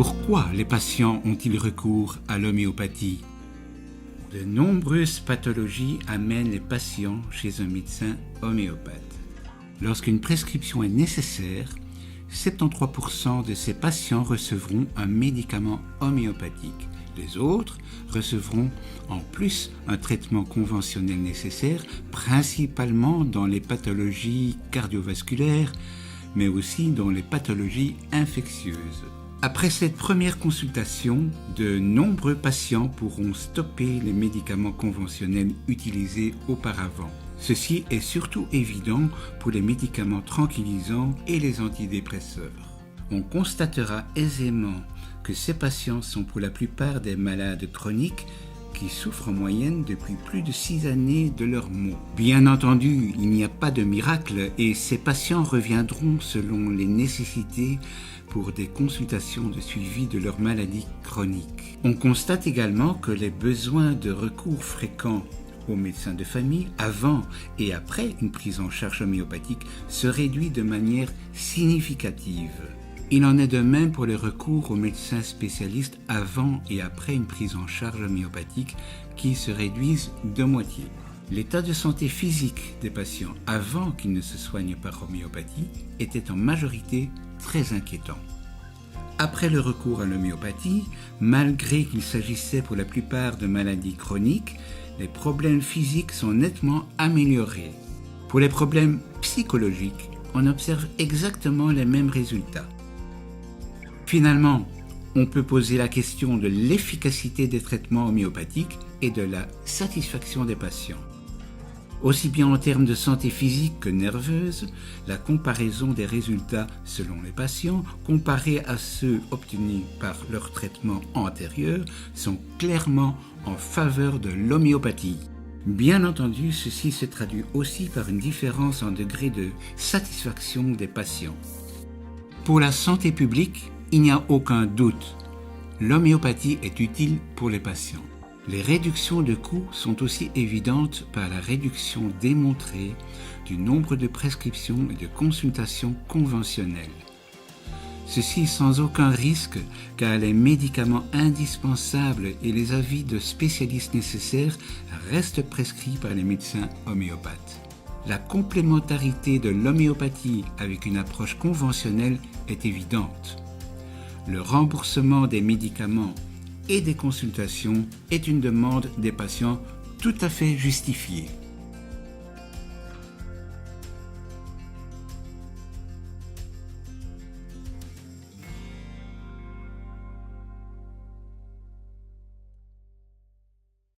Pourquoi les patients ont-ils recours à l'homéopathie? De nombreuses pathologies amènent les patients chez un médecin homéopathe. Lorsqu'une prescription est nécessaire, 73% de ces patients recevront un médicament homéopathique. Les autres recevront en plus un traitement conventionnel nécessaire, principalement dans les pathologies cardiovasculaires, mais aussi dans les pathologies infectieuses. Après cette première consultation, de nombreux patients pourront stopper les médicaments conventionnels utilisés auparavant. Ceci est surtout évident pour les médicaments tranquillisants et les antidépresseurs. On constatera aisément que ces patients sont pour la plupart des malades chroniques qui souffrent en moyenne depuis plus de 6 années de leurs maux. Bien entendu, il n'y a pas de miracle et ces patients reviendront selon les nécessités pour des consultations de suivi de leur maladie chronique. On constate également que les besoins de recours fréquents aux médecins de famille avant et après une prise en charge homéopathique se réduit de manière significative. Il en est de même pour les recours aux médecins spécialistes avant et après une prise en charge homéopathique qui se réduisent de moitié. L'état de santé physique des patients avant qu'ils ne se soignent par homéopathie était en majorité très inquiétant. Après le recours à l'homéopathie, malgré qu'il s'agissait pour la plupart de maladies chroniques, les problèmes physiques sont nettement améliorés. Pour les problèmes psychologiques, on observe exactement les mêmes résultats. Finalement, on peut poser la question de l'efficacité des traitements homéopathiques et de la satisfaction des patients. Aussi bien en termes de santé physique que nerveuse, la comparaison des résultats selon les patients, comparés à ceux obtenus par leur traitement antérieur, sont clairement en faveur de l'homéopathie. Bien entendu, ceci se traduit aussi par une différence en degré de satisfaction des patients. Pour la santé publique, il n'y a aucun doute, l'homéopathie est utile pour les patients. Les réductions de coûts sont aussi évidentes par la réduction démontrée du nombre de prescriptions et de consultations conventionnelles. Ceci sans aucun risque car les médicaments indispensables et les avis de spécialistes nécessaires restent prescrits par les médecins homéopathes. La complémentarité de l'homéopathie avec une approche conventionnelle est évidente. Le remboursement des médicaments et des consultations est une demande des patients tout à fait justifiée.